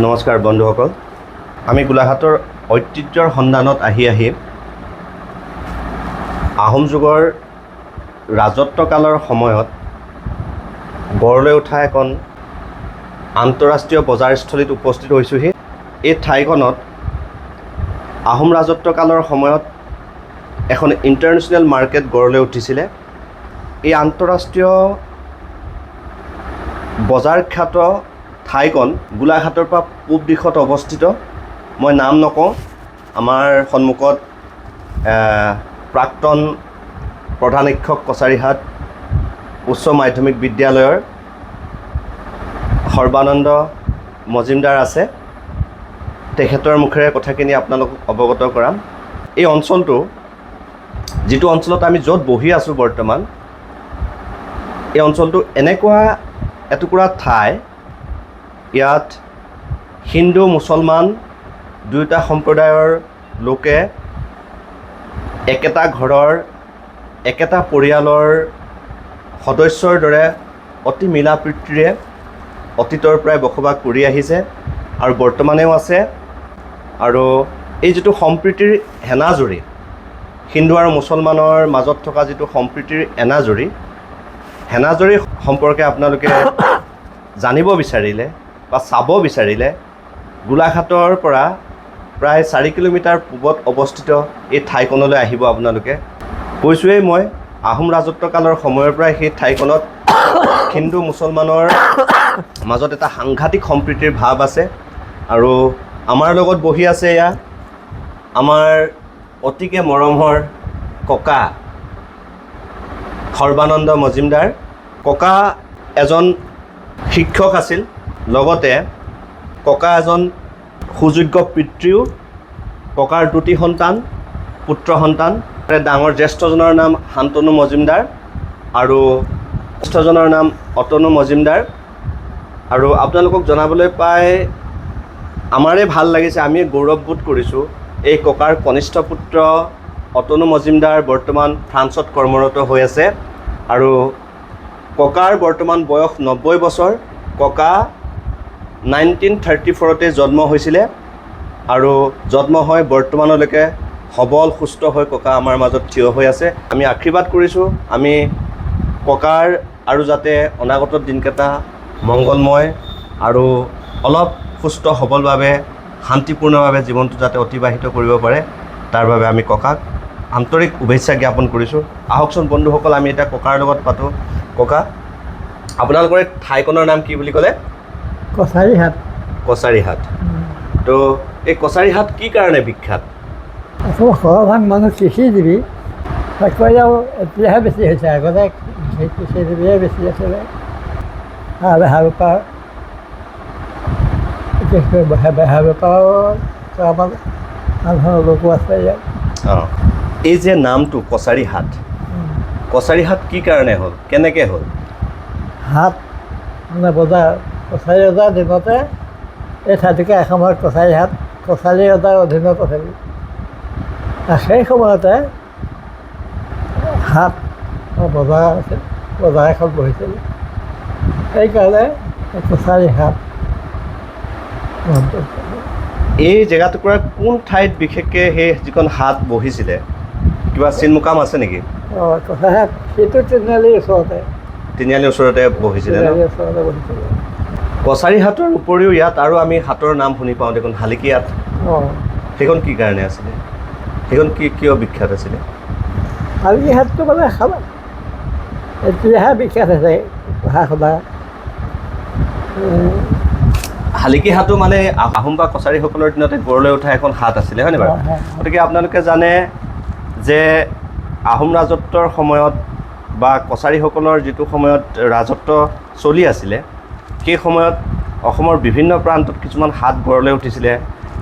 নমস্কাৰ বন্ধুসকল, আমি গোলাঘাটৰ ঐতিহ্যৰ সন্ধানত আহি আহোম যুগৰ ৰাজত্বকালৰ সময়ত গঢ় লৈ উঠা এখন আন্তঃৰাষ্ট্ৰীয় বজাৰস্থলীত উপস্থিত হৈছোঁহি। এই ঠাইখনত আহোম ৰাজত্বকালৰ সময়ত এখন ইণ্টাৰনেশ্যনেল মাৰ্কেট গঢ় লৈ উঠিছিলে। এই আন্তঃৰাষ্ট্ৰীয় বজাৰ খ্যাত ঠাইখন গোলাঘাটৰ পৰা পূব দিশত অৱস্থিত। মই নাম নকওঁ, আমাৰ সন্মুখত প্ৰাক্তন প্ৰধান শিক্ষক কছাৰীহাট উচ্চ মাধ্যমিক বিদ্যালয়ৰ সৰ্বানন্দ মজিমদাৰ আছে। তেখেতৰ মুখেৰে কথাখিনি আপোনালোকক অৱগত কৰাম। এই অঞ্চলটো, যিটো অঞ্চলত আমি য'ত বহি আছোঁ বৰ্তমান, এই অঞ্চলটো এনেকুৱা এটুকুৰা ঠাই, ইয়াত হিন্দু মুছলমান দুয়োটা সম্প্ৰদায়ৰ লোকে একেটা ঘৰৰ একেটা পৰিয়ালৰ সদস্যৰ দৰে অতি মিলা প্ৰীতিৰে অতীতৰ পৰাই বসবাস কৰি আহিছে আৰু বৰ্তমানেও আছে। আৰু এই যিটো সম্প্ৰীতিৰ এনাজৰী, হিন্দু আৰু মুছলমানৰ মাজত থকা যিটো সম্প্ৰীতিৰ এনাজৰী সম্পৰ্কে আপোনালোকে জানিব বিচাৰিলে বা চাব বিচাৰিলে গোলাঘাটৰ পৰা প্ৰায় 4 কিলোমিটাৰ পূবত অৱস্থিত এই ঠাইখনলৈ আহিব আপোনালোকে। কৈছোঁৱেই মই, আহোম ৰাজত্বকালৰ সময়ৰ পৰাই সেই ঠাইখনত হিন্দু মুছলমানৰ মাজত এটা সাংঘাতিক সম্প্ৰীতিৰ ভাৱ আছে। আৰু আমাৰ লগত বহি আছে এয়া আমাৰ অতিকে মৰমৰ ককা সৰ্বানন্দ মজিমদাৰ। ককা এজন শিক্ষক আছিল, লগতে ককা এজন সুযোগ্য পিতৃও। ককাৰ 2টি সন্তান, পুত্ৰ সন্তান। ডাঙৰ জ্যেষ্ঠজনৰ নাম শান্তনু মজিমদাৰ আৰু জ্যেষ্ঠজনৰ নাম অতনু মজিমদাৰ। আৰু আপোনালোকক জনাবলৈ পাই আমাৰে ভাল লাগিছে, আমি গৌৰৱবোধ কৰিছোঁ। এই ককাৰ কনিষ্ঠ পুত্ৰ অতনু মজিমদাৰ বৰ্তমান ফ্ৰান্সত কৰ্মৰত হৈ আছে আৰু ককাৰ বৰ্তমান বয়স 90 বছৰ। ককা 1934 জন্ম হৈছিলে আৰু জন্ম হৈ বৰ্তমানলৈকে সবল সুস্থ হৈ ককা আমাৰ মাজত থিয় হৈ আছে। আমি আশীৰ্বাদ কৰিছোঁ, আমি ককাৰ আৰু যাতে অনাগত দিনকেইটা মংগলময় আৰু অলপ সুস্থ সবলভাৱে শান্তিপূৰ্ণভাৱে জীৱনটো যাতে অতিবাহিত কৰিব পাৰে, তাৰ বাবে আমি ককাক আন্তৰিক শুভেচ্ছা জ্ঞাপন কৰিছোঁ। আহকচোন বন্ধুসকল, আমি এতিয়া ককাৰ লগত পাতোঁ। ককা, আপোনালোকৰ এই ঠাইখনৰ নাম কি বুলি ক'লে? কছাৰীহাট। কছাৰীহাট। তো এই কছাৰীহাট কি কাৰণে বিখ্যাত? সৰহভাগ মানুহ কৃষিজীৱী, চাকৰিয়াও এতিয়াহে বেছি হৈছে, আগতে কৃষিজীৱীয়ে বেছি আছিলে। বেহা বেপাৰ, বিশেষকৈ বেহা বেপাৰো কৰা মানুহৰ লোকো আছে ইয়াত। অঁ, এই যে নামটো কছাৰীহাট, কছাৰীহাট কি কাৰণে হ'ল, কেনেকৈ হ'ল? হাট মানে বজাৰ, কছাৰী ৰজাৰ দিনতে এই ঠাইটোকে এসময়ত কছাৰীহাট কছাৰী ৰজাৰ অধীনত আছিল। সেই সময়তে হাট বজাৰ আছিল, বজাৰ এখন বহিছিল। সেইকাৰণে কছাৰীহাট। এই জেগাটুকুৰাৰ কোন ঠাইত বিশেষকৈ সেই যিখন হাট বহিছিলে, কিবা চিনমুকাম আছে নেকি? অঁ, কছাৰীহাট সেইটো তিনিআলিৰ ওচৰতে। তিনিআলিৰ ওচৰতে বহিছিলে ন? তিনিআলিৰ ওচৰতে বহিছিলে। কছাৰীহাটৰ উপৰিও ইয়াত আৰু আমি হাটৰ নাম শুনি পাওঁ দেখোন, শালিকীহাট। অঁ, সেইখন কি কাৰণে আছিলে? সেইখন কিয় বিখ্যাত আছিলে? শালিকীহাটটো মানে এতিয়াহে বিখ্যাত হৈছে পঢ়া শুনা। শালিকীহাটো মানে আহোম বা কছাৰীসকলৰ দিনতে গঢ় লৈ উঠা এখন হাট আছিলে, হয়নে বাৰু? গতিকে আপোনালোকে জানে যে আহোম ৰাজত্বৰ সময়ত বা কছাৰীসকলৰ যিটো সময়ত ৰাজত্ব চলি আছিলে, সেই সময়ত অসমৰ বিভিন্ন প্ৰান্তত কিছুমান হাট গঢ় লৈ উঠিছিলে।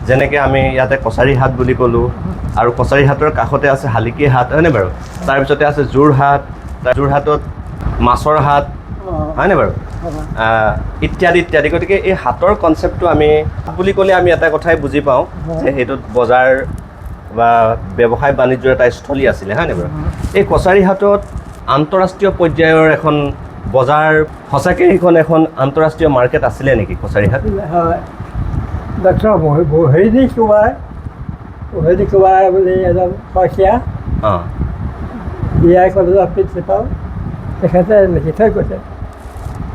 যেনেকৈ আমি ইয়াতে কছাৰীহাট বুলি ক'লোঁ, আৰু কছাৰীহাটৰ কাষতে আছে শালিকীহাট, হয়নে বাৰু? তাৰপিছতে আছে যোৰহাট, যোৰহাটত মাছৰ হাট, হয়নে বাৰু? ইত্যাদি ইত্যাদি। গতিকে এই হাটৰ কনচেপ্টটো আমি বুলি ক'লে আমি এটা কথাই বুজি পাওঁ যে সেইটোত বজাৰ বা ব্যৱসায় বাণিজ্যৰ এটা স্থলী আছিলে, হয়নে বাৰু? এই কছাৰীহাটত আন্তঃৰাষ্ট্ৰীয় পৰ্যায়ৰ এখন বজাৰ, সঁচাকৈ সেইখন এখন আন্তঃৰাষ্ট্ৰীয় মাৰ্কেট আছিলে নেকি কছাৰীহাট? হয়, ডক্টৰ মহিনী কুমাৰ বুলি এজন শইকীয়া অঁ বি.আই. কলেজৰ প্ৰিন্সিপাল, তেখেতে লিখি থৈ গৈছে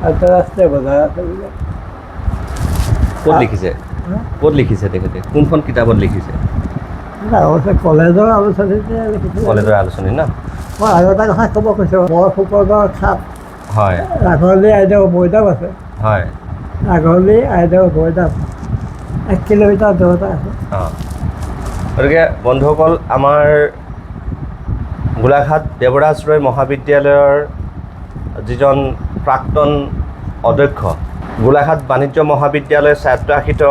আন্তঃৰাষ্ট্ৰীয় বজাৰ আছে বুলি। ক'ত লিখিছে? ক'ত লিখিছে তেখেতে? কোনখন কিতাপত লিখিছে? কলেজৰ আলোচনীতে লিখিছিলে। কলেজৰ আলোচনী ন? মই আৰু এটা কথা ক'ব কৈছোঁ, ফুকনৰ খাপ হয় ৰাঘৱলী আইদেউ মৈদাম আছে। হয় ৰাঘৱলী আইদেউ মৈদাম 1 কিলোমিটাৰ দূৰতে আছে। অঁ গতিকে বন্ধুসকল, আমাৰ গোলাঘাট দেৱৰাজ ৰয় মহাবিদ্যালয়ৰ যিজন প্ৰাক্তন অধ্যক্ষ, গোলাঘাট বাণিজ্য মহাবিদ্যালয় স্বায়ত্তশাসিত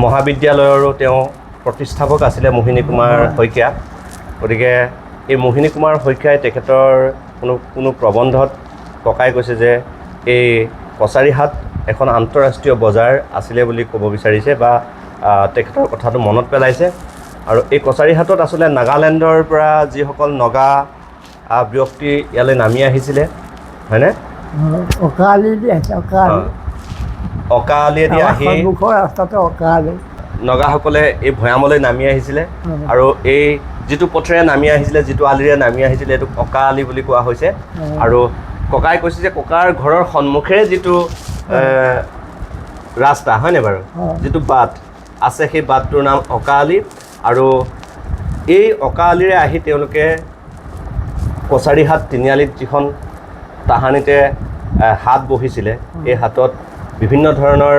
মহাবিদ্যালয়ৰো তেওঁ প্ৰতিষ্ঠাপক আছিলে মোহিনী কুমাৰ শইকীয়া। গতিকে এই মোহিনী কুমাৰ শইকীয়াই তেখেতৰ কোনো প্ৰবন্ধত ককাই কৈছে যে এই কছাৰীহাট এখন আন্তঃৰাষ্ট্ৰীয় বজাৰ আছিলে বুলি ক'ব বিচাৰিছে বা তেখেতৰ কথাটো মনত পেলাইছে। আৰু এই কছাৰীহাটত আচলতে নাগালেণ্ডৰ পৰা যিসকল নগা ব্যক্তি ইয়ালৈ নামি আহিছিলে, হয়নে? অকালিয়েদি আহি নগাসকলে এই ভৈয়ামলৈ নামি আহিছিলে। আৰু এই যিটো পথেৰে নামি আহিছিলে, যিটো আলিৰে নামি আহিছিলে, এইটো অকালি বুলি কোৱা হৈছে। আৰু ককাই কৈছে যে ককাৰ ঘৰৰ সন্মুখেৰে যিটো ৰাস্তা, হয়নে বাৰু, যিটো বাট আছে, সেই বাটটোৰ নাম অকালি। আৰু এই অকালিৰে আহি তেওঁলোকে কছাৰীহাট তিনিআলিত যিখন তাহানিতে হাট বহিছিলে, এই হাটত বিভিন্ন ধৰণৰ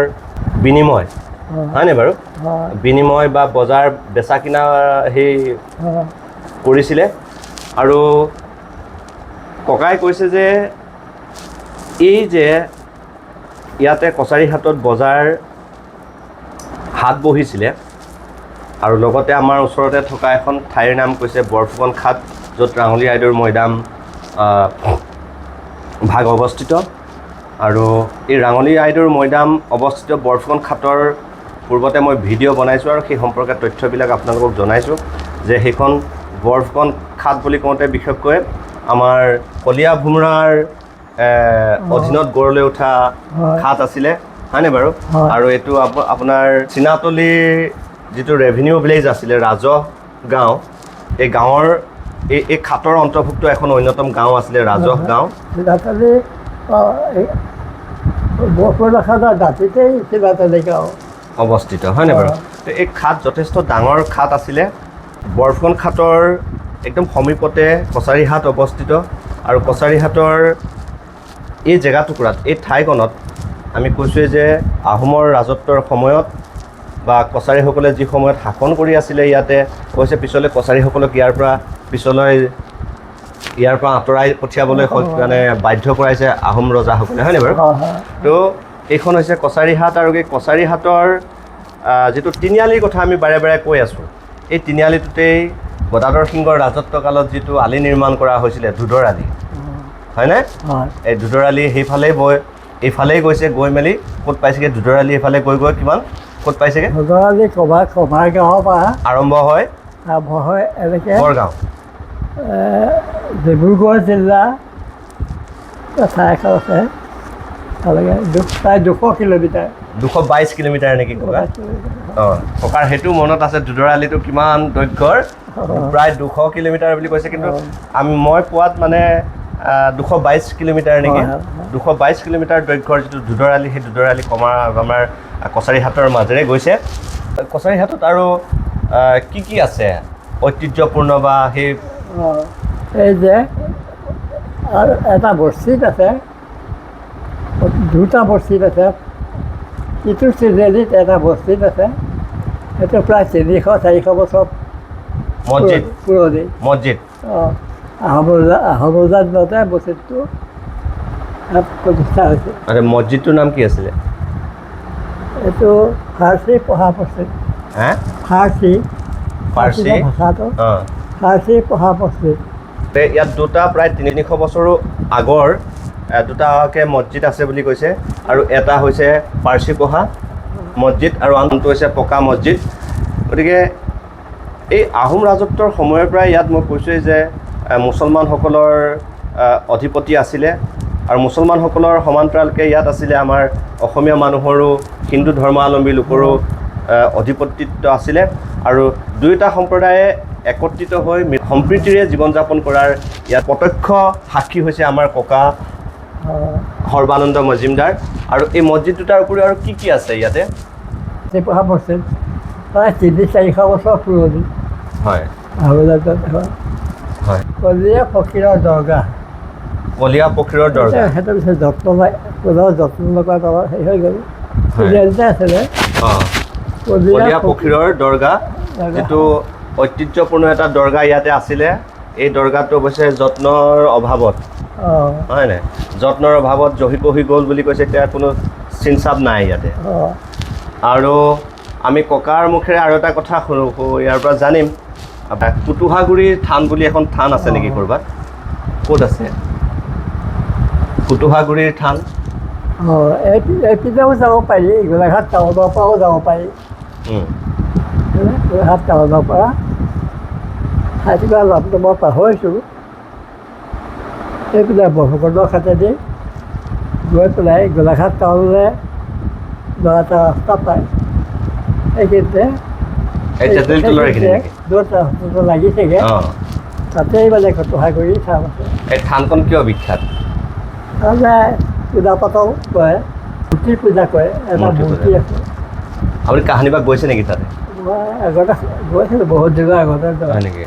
বিনিময়, হয়নে বাৰু, বিনিময় বা বজাৰ বেচা কিনা সেই কৰিছিলে। আৰু ককাই কৈছে যে এই যে ইয়াতে কছাৰীহাটত বজাৰ হাট বহিছিলে, আৰু লগতে আমাৰ ওচৰতে থকা এখন ঠাইৰ নাম কৈছে বৰফুকন খাট, য'ত ৰাঙলী আইদেউৰ মৈদাম ভাগ অৱস্থিত। আৰু এই ৰাঙলী আইদেউৰ মৈদাম অৱস্থিত বৰফুকন খাটৰ পূৰ্বতে মই ভিডিঅ' বনাইছোঁ আৰু সেই সম্পৰ্কে তথ্যবিলাক আপোনালোকক জনাইছোঁ যে সেইখন বৰফুকন খাট বুলি কওঁতে বিশেষকৈ আমাৰ কলীয়া ভোমোৰাৰ অধীনত গঢ়লৈ উঠা খাট আছিলে, হয়নে বাৰু? আৰু এইটো আপোনাৰ চীনাতলীৰ যিটো ৰেভিনিউ ভিলেজ আছিলে, ৰাজহ গাঁও, এই গাঁৱৰ এই খাটৰ অন্তৰ্ভুক্ত এখন অন্যতম গাঁও আছিলে ৰাজহ গাঁও। অৱস্থিত, হয়নে বাৰু? এই খাট যথেষ্ট ডাঙৰ খাট আছিলে। বৰফুকন খাটৰ একদম সমীপতে কছাৰীহাট অৱস্থিত। আৰু কছাৰীহাটৰ এই জেগাটুকুৰাত, এই ঠাইকণত আমি কৈছোঁৱেই যে আহোমৰ ৰাজত্বৰ সময়ত বা কছাৰীসকলে যি সময়ত শাসন কৰি আছিলে ইয়াতে, কৈছে পিছলৈ কছাৰীসকলক ইয়াৰ পৰা আঁতৰাই পঠিয়াবলৈ মানে বাধ্য কৰাইছে আহোম ৰজাসকলে, হয়নে বাৰু? তো এইখন হৈছে কছাৰীহাট। আৰু এই কছাৰীহাটৰ যিটো তিনিআলিৰ কথা আমি বাৰে বাৰে কৈ আছোঁ, এই তিনিআলিটোতেই গদাধৰ সিংহৰ ৰাজত্বকালত যিটো আলি নিৰ্মাণ কৰা হৈছিলে, ধোদৰ আলি, হয়নে? এই ধোদৰ আলি সেইফালেই এইফালেই গৈছে, গৈ মেলি ক'ত পাইছেগৈ? ধোদৰ আলি এইফালে গৈ কিমান ক'ত পাইছেগৈ? ধোদৰ আলি কমাৰ গাঁৱৰ পৰা আৰম্ভ হয় এনেকৈ বৰগাঁও, ডিব্ৰুগড় জিলা ঠাই এখন আছে, প্ৰায় 200 কিলোমিটাৰ, 222 কিলোমিটাৰ নেকি ককা? অঁ, ককাৰ সেইটো মনত আছে, ধোদৰ আলিটো কিমান দৈৰ্ঘ্যৰ? প্ৰায় 200 কিলোমিটাৰ বুলি কৈছে, কিন্তু মই পোৱাত মানে 222 কিলোমিটাৰ নেকি? 222 কিলোমিটাৰ দৈৰ্ঘ্যৰ যিটো ধোদৰ আলি, সেই ধোদৰ আলি আমাৰ কছাৰীহাটৰ মাজেৰে গৈছে। কছাৰীহাটত আৰু কি আছে ঐতিহ্যপূৰ্ণ বা সেই? এই যে আৰু এটা মছজিদ আছে, দুটা মছজিদ আছে। ইটো তিনিআলিত এটা মছজিদ আছে, সেইটো প্ৰায় 300-400 বছৰ পুৰণি মছজিদ। আহোম ৰজাৰ দিনতে মছজিদটো প্ৰতিষ্ঠা হৈছে। মছজিদটোৰ নাম কি আছিলে? এইটো ফাৰ্চী পঢ়া মছজিদ। ফাৰ্চী ভাষাটো ফাৰ্চী পঢ়া মছজিদ। ইয়াত দুটা প্ৰায় 300 বছৰো আগৰ দুটাকৈ মছজিদ আছে বুলি কৈছে। আৰু এটা হৈছে পাৰ্চী পঢ়া মছজিদ আৰু আনটো হৈছে পকা মছজিদ। গতিকে এই আহোম ৰাজত্বৰ সময়ৰ পৰাই ইয়াত মই কৈছোঁৱেই যে মুছলমানসকলৰ অধিপতি আছিলে। আৰু মুছলমানসকলৰ সমান্তৰালকৈ ইয়াত আছিলে আমাৰ অসমীয়া মানুহৰো হিন্দু ধৰ্মাৱলম্বী লোকৰো অধিপতিত্ব আছিলে আৰু দুয়োটা সম্প্ৰদায়ে একত্ৰিত হৈ সম্প্ৰীতিৰে জীৱন যাপন কৰাৰ ইয়াত প্ৰত্যক্ষ সাক্ষী হৈছে আমাৰ ককা সৰ্বানন্দ মজিমদাৰ। আৰু এই মছজিদ দুটাৰ উপৰিও আৰু কি আছে ইয়াতে? পঢ়া মছজিদ প্ৰায় 300-400 বছৰ পুৰণি। হয় হয় কলীয়া ফকীৰৰ দৰগাহ। কলীয়া ফকীৰৰ দৰগাহ সেইটো পিছত যত্ন লগা তলত হেৰি হৈ গ'ল তিনিআলিতে আছিলে। কলীয়া ফকীৰৰ দৰগাহ, যিটো ঐতিহ্যপূৰ্ণ এটা দৰগাহ ইয়াতে আছিলে। এই দৰগাহটো অৱশ্যে যত্নৰ অভাৱত, হয় নাই, যত্নৰ অভাৱত জহি পহি গ'ল বুলি কৈছে। এতিয়া কোনো চিনচাপ নাই ইয়াতে। আৰু আমি ককাৰ মুখেৰে আৰু এটা কথা ইয়াৰ পৰা জানিম, কুটুহাগুৰিৰ থান বুলি এখন থান আছে নেকি ক'ৰবাত? ক'ত আছে কুটুহাগুৰিৰ থান? এইপিনেও যাব পাৰি, গোলাঘাট টাউনৰ পৰাও যাব পাৰি। গোলাঘাট টাউনৰ পৰা ঠাইটোৰ নামটো মই পাহৰিছোঁ। এইপিনে বৰফুকনৰ খাটেদি গৈ পেলাই গোলাঘাট টাউনলৈ যোৱা এটা ৰাস্তা পায়। এইখিনিতে য'ত লাগিছেগৈ তাতেই মানে কুটুহাগুৰি থান আছে। এই থানখন কিয় বিখ্যাত? তাৰমানে পূজা পাতল কৰে, মূৰ্তি পূজা কৰে, এটা মূৰ্তি আছে। আপুনি কাহানিবাক গৈছে নেকি তাতে? মই আগতে গৈছিলোঁ, বহুত দিনৰ আগতে। হয় নেকি?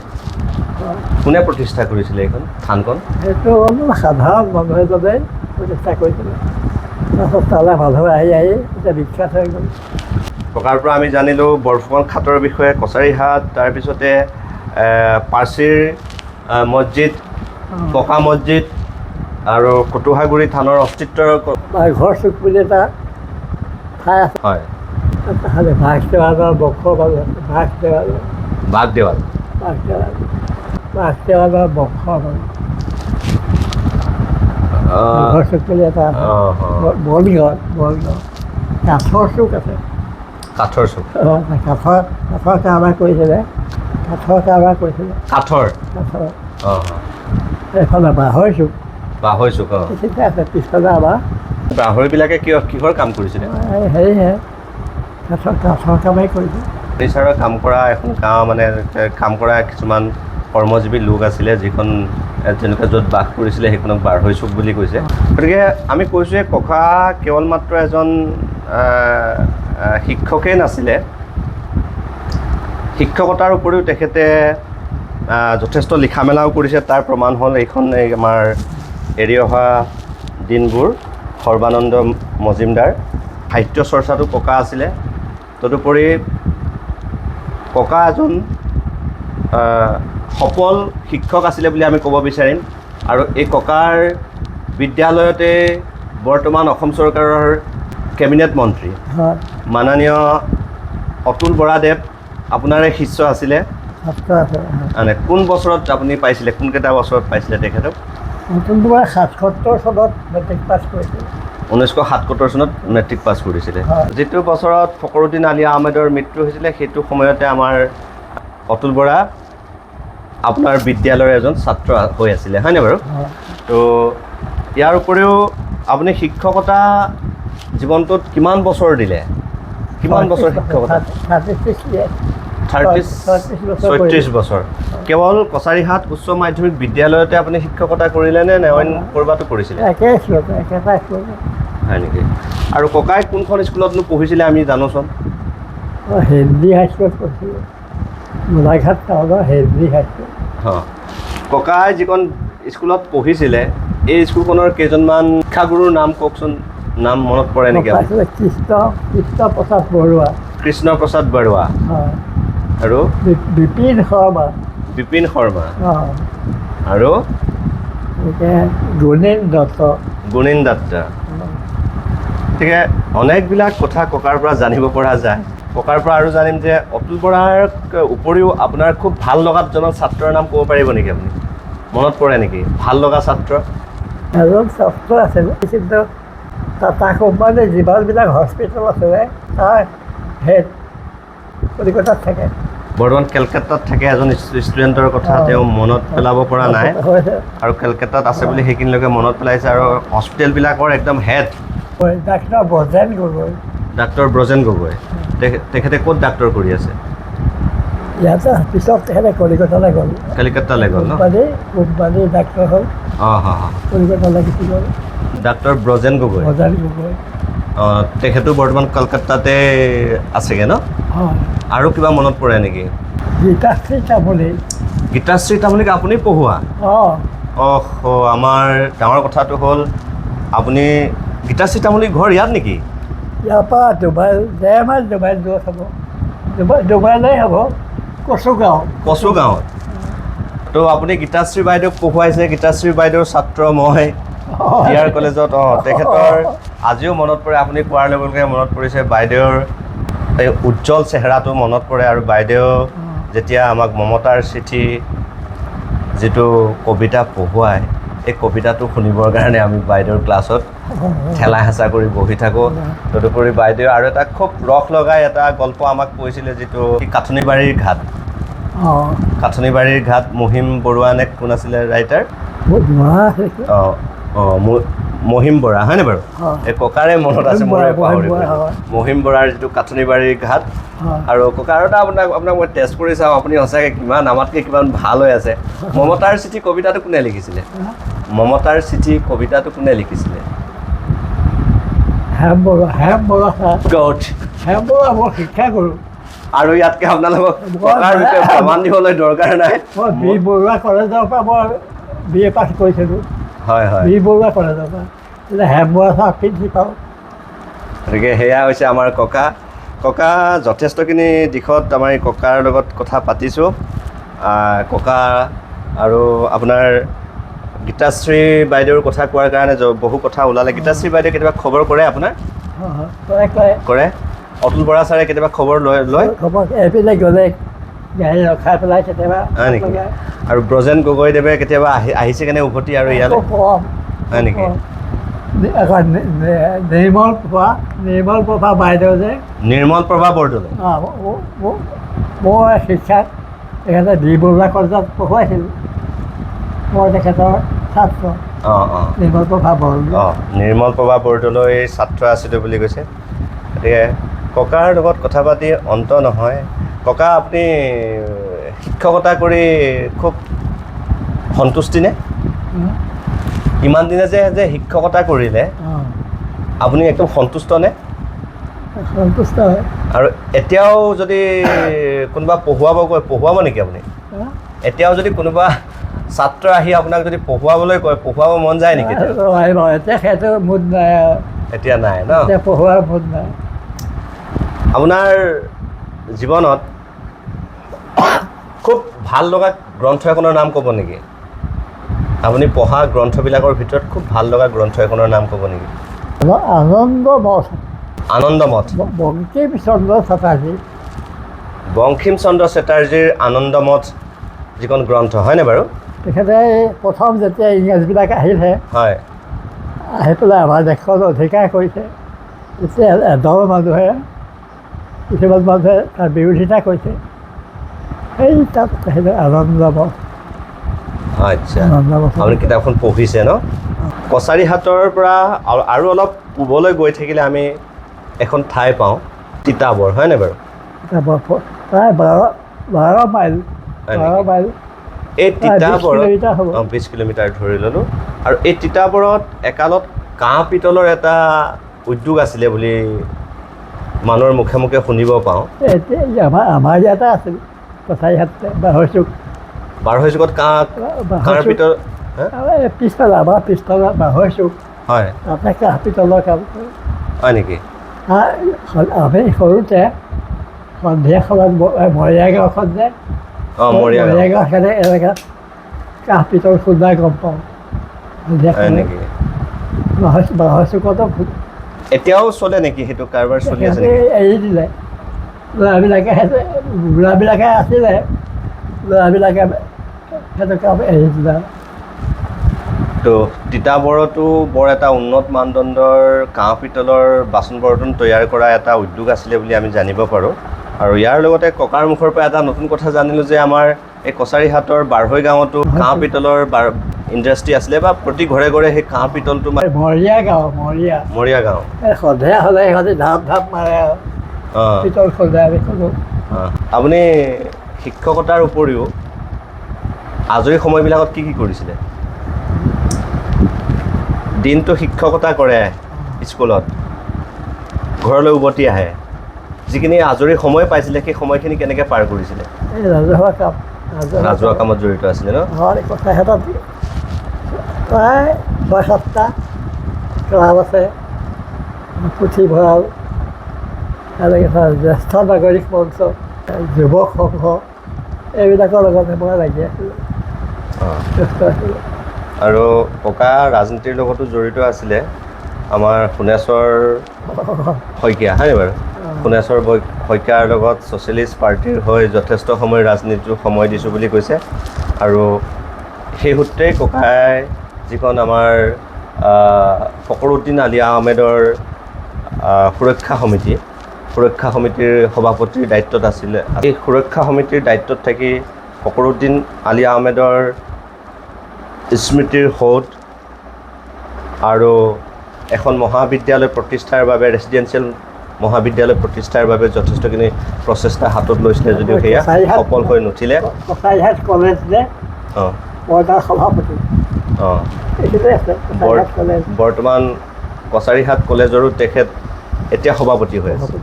কোনে প্ৰতিষ্ঠা কৰিছিলে এইখন থানখন? সেইটো সাধাৰণ মানুহ এজনে প্ৰতিষ্ঠা কৰিছিলে। তাৰপাছত তালৈ মানুহ আহি এতিয়া বিখ্যাত হৈ গ'ল। ককাৰ পৰা আমি জানিলোঁ বৰফুকন খাটৰ বিষয়ে, কছাৰীহাট, তাৰপিছতে পাৰ্চীৰ মছজিদ, পকা মছজিদ আৰু কুটুহাগুৰি থানৰ অস্তিত্বৰ ঘৰ চুক বুলি এটা ঠাই আছে। হয়, বাঘদেৱালৰ বংশৰ মানুহ আছে। বাগদেৱাল বংশৰ মানুহ ঘৰ চুক বুলি এটা আছে। বনগাঁও কাঠৰ চুক আছে। কাঠৰ চুক? কাঠৰ কাৰবাৰ কৰিছিলে। কাঠৰ এইফালে বাঁহৰ চুক। বাঁহৰ চুক ঠিকে আছে। পিছফালে আমাৰ বাঁহৰবিলাকে কিহৰ কাম কৰিছিলে? হেৰিহে কাঠৰ কামেই কৰিছে। ফাৰ্নিচাৰৰ কাম কৰা এখন গাঁও, মানে কাম কৰা কিছুমান কৰ্মজীৱী লোক আছিলে, যিখন যেনেকৈ য'ত বাস কৰিছিলে সেইখনক বাঁহৰ চুক বুলি কৈছে। গতিকে আমি কৈছোঁ ককা কেৱল মাত্ৰ এজন শিক্ষকেই নাছিলে, শিক্ষকতাৰ উপৰিও তেখেতে যথেষ্ট লিখা মেলাও কৰিছে। তাৰ প্ৰমাণ হ'ল এইখন আমাৰ এৰি অহা দিনবোৰ, সৰ্বানন্দ মজিমদাৰ। সাহিত্য চৰ্চাটো ককা আছিলে। তদুপৰি ককা এজন সফল শিক্ষক আছিলে বুলি আমি ক'ব বিচাৰিম। আৰু এই ককাৰ বিদ্যালয়তে বৰ্তমান অসম চৰকাৰৰ কেবিনেট মন্ত্ৰী মাননীয় অতুল বৰাদেৱ আপোনাৰে শিষ্য আছিলে। মানে কোন বছৰত আপুনি পাইছিলে, কোনকেইটা বছৰত পাইছিলে তেখেতক? 1977 চনত মেট্ৰিক পাছ কৰিছিলে। 1977 চনত মেট্ৰিক পাছ কৰিছিলে। যিটো বছৰত ফখৰুদ্দিন আলী আহমেদৰ মৃত্যু হৈছিলে, সেইটো সময়তে আমাৰ অতুল বৰা আপোনাৰ বিদ্যালয়ৰ এজন ছাত্ৰ হৈ আছিলে, হয়নে বাৰু? তো ইয়াৰ উপৰিও আপুনি শিক্ষকতা জীৱনটোত কিমান বছৰ দিলে? কিমান বছৰ শিক্ষকতা? 36 বছৰ। কেৱল কছাৰীহাট উচ্চ মাধ্যমিক বিদ্যালয়তে আপুনি শিক্ষকতা কৰিলে নে অইন ক'ৰবাতো কৰিছিলে? হয় নেকি? আৰু ককাই কোনখন স্কুলতনো পঢ়িছিলে আমি জানোচোন? হেনৰি হাইস্কুলত পঢ়িছিলোঁ, গোলাঘাট টাউনৰ হেনৰি হাইস্কুল। ককাই যিখন স্কুলত পঢ়িছিলে, এই স্কুলখনৰ কেইজনমান শিক্ষাগুৰুৰ নাম কওকচোন, নাম মনত পৰে নেকি? কৃষ্ণ প্ৰসাদ বৰুৱা আৰু বিপিন শৰ্মা আৰু গুণীন দত্ত। গতিকে অনেকবিলাক কথা ককাৰ পৰা জানিব পৰা যায়। ককাৰ পৰা আৰু জানিম যে অতুল বৰাৰ উপৰিও আপোনাৰ খুব ভাল লগা দুজন ছাত্ৰৰ নাম ক'ব পাৰিব নেকি আপুনি? মনত পৰে নেকি ভাল লগা ছাত্ৰ? এজন ছাত্ৰ আছিলে, কিন্তু টাটা কোম্পানীৰ যিমানবিলাক হস্পিটেল আছিলে তাৰ হেড কলিকতাত থাকে। বৰ্তমান কেলকাতাত থাকে এজন ষ্টুডেণ্টৰ কথা তেওঁ মনত পেলাব পৰা নাই আৰু কেলকাতাত আছে বুলি সেইখিনিলৈকে মনত পেলাইছে আৰু হস্পিটেলবিলাকৰ একদম head doctor Brajen Gogoi doctor Brajen Gogoi তেখেতে ক'ত ডাক্তৰ কৰি আছে ইয়াতে পিছত তেখেতে কলিকতালৈ গ'ল কলিকতালৈ গ'ল ন কোম্পানী ডাক্তৰ হ'ল অঁ হ কলিকতালৈ গুচি গ'ল ডাক্তৰ ব্ৰজেন গগৈ ব্ৰজেন গগৈ অঁ তেখেতো বৰ্তমান কলকাতাতে আছেগৈ ন হয় আৰু কিবা মনত পৰে নেকি গীতাশ্ৰী তামুলী গীতাশ্ৰী তামুলীক আপুনি পঢ়োৱা অঁ আমাৰ ডাঙৰ কথাটো হ'ল আপুনি গীতাশ্ৰী তামুলীৰ ঘৰ ইয়াত নেকি ইয়াৰ পৰা ডুবাইল 1.5 মাইল ডুবাইল দূৰত হ'ব ডুবাইলেই হ'ব কচুগাঁৱত তো আপুনি গীতাশ্ৰী বাইদেউক পঢ়ুৱাইছে গীতাশ্ৰী বাইদেউৰ ছাত্ৰ মই ইয়াৰ কলেজত তেখেতৰ আজিও মনত পৰে আপুনি কোৱাৰ লগে লগে মনত পৰিছে বাইদেউৰ এই উজ্জ্বল চেহেৰাটো মনত পৰে আৰু বাইদেউ যেতিয়া আমাক মমতাৰ চিঠি যিটো কবিতা পঢ়ুৱায় এই কবিতাটো শুনিবৰ কাৰণে আমি বাইদেউৰ ক্লাছত ঠেলা হেঁচা কৰি বহি থাকোঁ তদুপৰি বাইদেউ আৰু এটা খুব ৰস লগাই এটা গল্প আমাক কৈছিলে যিটো কাঠনিবাৰীৰ ঘাট কাঠনিবাৰীৰ ঘাট মহিম বৰুৱা নে কোন আছিলে ৰাইটাৰ মহিম বৰা হয়নে বাৰু এই ককাৰে মনত আছে মোৰ মহিম বৰাৰ যিটো কাঠনিবাৰীৰ ঘাট আৰু ককা আৰু এটা আপোনাক মই টেষ্ট কৰি চাওঁ আপুনি সঁচাকৈ কিমান আমাতকৈ কিমান ভাল হৈ আছে মমতাৰ চিঠি কবিতাটো কোনে লিখিছিলে মমতাৰ চিঠি কবিতাটো কোনে লিখিছিলে হেম বৰুৱা মই শিক্ষা কৰোঁ আৰু ইয়াতকৈ আপোনালোকক ককাৰ বিষয়ে প্ৰমাণ দিবলৈ দৰকাৰ নাই মই বি বৰুৱা কলেজৰ পৰা মই BA পাছ কৰিছিলোঁ হয় হয় বি বৰুৱা কলেজৰ পৰা এতিয়া হেম বৰুৱা ছাৰ প্ৰিন্সিপাল গতিকে সেয়া হৈছে আমাৰ ককা যথেষ্টখিনি দিশত আমাৰ এই ককাৰ লগত কথা পাতিছোঁ ককা আৰু আপোনাৰ গীতাশ্ৰী বাইদেউৰ কথা কোৱাৰ কাৰণে বহু কথা ওলালে গীতাশ্ৰী বাইদেৱে কেতিয়াবা খবৰ কৰে আপোনাৰ কৰে অতুল বৰা ছাৰে কেতিয়াবা খবৰ লয় খবৰ এইপিনে গ'লে গাড়ী ৰখাই পেলাই কেতিয়াবা হয় নেকি আৰু ব্ৰজেন গগৈদেৱে কেতিয়াবা আহিছে কেনে উভতি আৰু ইয়ালৈ হয় নেকি নিৰ্মল প্ৰভা বাইদেউ যে নিৰ্মল প্ৰভা বৰদলৈ মই শিক্ষাত তেখেতে বি বৰুৱা কলেজত পঢ়ুৱাইছিলোঁ মই তেখেতৰ ছাত্ৰ নিৰ্মল প্ৰভা বৰদলৈ নিৰ্মল প্ৰভা বৰদলৈৰ ছাত্ৰ আছিলোঁ বুলি কৈছে গতিকে ককাৰ লগত কথা পাতি অন্ত নহয় ককা আপুনি শিক্ষকতা কৰি খুব সন্তুষ্টি নে ইমান দিনে যে শিক্ষকতা কৰিলে আপুনি একদম সন্তুষ্ট নে সন্তুষ্ট হয় আৰু এতিয়াও যদি কোনোবা পঢ়ুৱাব নেকি আপুনি এতিয়াও যদি কোনোবা ছাত্ৰ আহি আপোনাক যদি পঢ়ুৱাবলৈ কয় পঢ়ুৱাব মন যায় নেকি এতিয়া সেইটো মুড নাই এতিয়া নাই ন পঢ়ুৱাৰ মুড নাই আপোনাৰ জীৱনত খুব ভাল লগা গ্ৰন্থ এখনৰ নাম ক'ব নেকি আপুনি পঢ়া গ্ৰন্থবিলাকৰ ভিতৰত খুব ভাল লগা গ্ৰন্থ এখনৰ নাম ক'ব নেকি আনন্দমঠ বংকিম চন্দ্ৰ চেটাৰ্জীৰ আনন্দমঠ যিখন গ্ৰন্থ হয়নে বাৰু তেখেতে প্ৰথম যেতিয়া ইংৰাজবিলাক আহিলে হয় আহি পেলাই আমাৰ দেশত অধিকাৰ কৰিছে তেতিয়া এদল মানুহে কিছুমান মানুহে তাৰ বিৰোধিতা কৰিছে সেই তাত তেখেতে আনন্দমঠ আচ্ছা আপুনি কিতাপখন পঢ়িছে ন কছাৰীহাটৰ পৰা আৰু অলপ পূবলৈ গৈ থাকিলে আমি এখন ঠাই পাওঁ তিতাবৰ হয়নে বাৰু প্ৰায় 12 মাইল এই তিতাবৰত 20 কিলোমিটাৰ ধৰি ল'লোঁ আৰু এই তিতাবৰত একালত কাঁহ পিতলৰ এটা উদ্যোগ আছিলে বুলি মানুহৰ মুখে মুখে শুনিব পাওঁ আমাৰ ইয়াতে আছিল কছাৰীহাটতে বাঢ়ৈ চুকত কাঁহ পিতল পিছফালে আমাৰ পিছফালে বাঢ়ৈ চুক হয় তাতে কাঁহ পিতলৰ কাম হয় নেকি আমি সৰুতে সন্ধিয়া সময়ত মৰীয়া গাঁওখন যে মৰীয়া গাঁওখনে এলেকাত কাঁহ পিতল খুন্দা গম পাওঁ হয় নেকি বাঢ়ৈ চুকতো এতিয়াও চলে নেকি সেইটো কাৰবাৰ চলি আছে এৰি দিলে ল'ৰাবিলাকে আছিলে ল'ৰাবিলাকে সেইটো কাম এৰি দিলে তো তিতাবৰতো বৰ এটা উন্নত মানদণ্ডৰ কাঁহ পিতলৰ বাচন বৰ্তন তৈয়াৰ কৰা এটা উদ্যোগ আছিলে বুলি আমি জানিব পাৰোঁ আৰু ইয়াৰ লগতে ককাৰ মুখৰ পৰা এটা নতুন কথা জানিলোঁ যে আমাৰ এই কছাৰীহাটৰ বাৰহৈ গাঁৱতো কাঁহ পিতলৰ ইণ্ডাষ্ট্ৰি আছিলে বা প্ৰতি ঘৰে ঘৰে সেই কাঁহ পিতলটো মৰীয়া গাঁও মৰীয়া গাঁও সন্ধিয়া হ'লে সিহঁতে ঢাপ মাৰে আৰু অঁ পিতল সজাই আমি খোজোঁ। আপুনি শিক্ষকতাৰ উপৰিও আজৰি সময়বিলাকত কি কৰিছিলে? দিনটো শিক্ষকতা কৰে স্কুলত, ঘৰলৈ উভতি আহে, যিখিনি আজৰি সময় পাইছিলে সেই সময়খিনি কেনেকৈ পাৰ কৰিছিলে? এই ৰাজহুৱা কাম ৰাজহুৱা কামত জড়িত আছিলে ন? হয়, কছাৰীহাটত প্ৰায় 6-7টা ক্লাব আছে, পুথিভঁৰাল, এনেকৈ জ্যেষ্ঠ নাগৰিক মঞ্চ, যুৱক সংঘ, এইবিলাকৰ লগতে মই লাগি আছিলোঁ, ব্যস্ত আছিলোঁ। আৰু ককা ৰাজনীতিৰ লগতো জড়িত আছিলে। আমাৰ সোণেশ্বৰ শইকীয়া, হয়নে বাৰু? সোণেশ্বৰ শইকীয়াৰ লগত ছ'চিয়েলিষ্ট পাৰ্টিৰ হৈ যথেষ্ট সময় ৰাজনীতিটো সময় দিছোঁ বুলি কৈছে। আৰু সেই সূত্ৰেই ককাই যিখন আমাৰ ফখৰুদ্দিন আলি আহমেদৰ সুৰক্ষা সমিতিৰ সভাপতিৰ দায়িত্বত আছিলে। এই সুৰক্ষা সমিতিৰ দায়িত্বত থাকি ফখৰুদ্দিন আলি আহমেদৰ স্মৃতিৰ সৌধ আৰু এখন মহাবিদ্যালয় প্ৰতিষ্ঠাৰ বাবে, ৰেচিডেঞ্চিয়েল মহাবিদ্যালয় প্ৰতিষ্ঠাৰ বাবে যথেষ্টখিনি প্ৰচেষ্টা হাতত লৈছিলে, যদিও সেয়া সফল হৈ নুঠিলে। কছাৰীহাট কলেজ যে মই তাৰ সভাপতি। বৰ্তমান কছাৰীহাট কলেজৰো তেখেত এতিয়া সভাপতি হৈ আছে।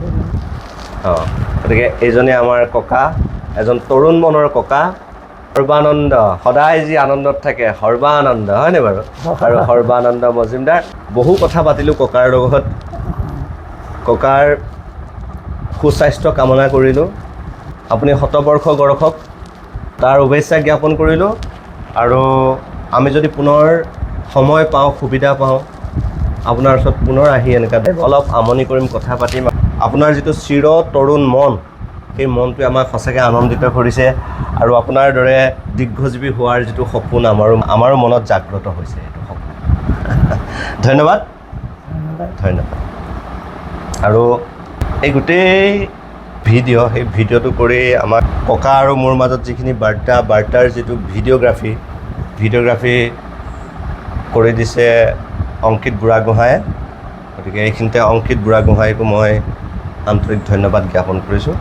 গতিকে এইজনে আমাৰ ককা, এজন তৰুণ মনৰ ককা, সৰ্বানন্দ, সদায় যি আনন্দত থাকে, সৰ্বানন্দ, হয়নে বাৰু? আৰু সৰ্বানন্দ মজুমদাৰ। বহু কথা পাতিলোঁ ককাৰ লগত, ককাৰ সুস্বাস্থ্য কামনা কৰিলোঁ। আপুনি শতবৰ্ষ গঢ়ক তাৰ শুভেচ্ছা জ্ঞাপন কৰিলোঁ। আৰু আমি যদি পুনৰ সময় পাওঁ, সুবিধা পাওঁ, আপোনাৰ ওচৰত পুনৰ আহি এনেকৈ অলপ আমনি কৰিম, কথা পাতিম। আপোনাৰ যিটো চিৰ তৰুণ মন, সেই মনটোৱে আমাক সঁচাকৈ আনন্দিত কৰিছে। আৰু আপোনাৰ দৰে দীৰ্ঘজীৱী হোৱাৰ যিটো সপোন আমাৰো মনত জাগ্ৰত হৈছে, এইটো সপোন। ধন্যবাদ। আৰু এই গোটেই সেই ভিডিঅ'টো কৰি আমাক ককা আৰু মোৰ মাজত যিখিনি বাৰ্তাৰ যিটো ভিডিঅ'গ্ৰাফী কৰি দিছে অংকিত বুঢ়াগোহাঁয়ে। গতিকে এইখিনিতে অংকিত বুঢ়াগোহাঁইকো মই আন্তৰিক ধন্যবাদ জ্ঞাপন কৰিছোঁ।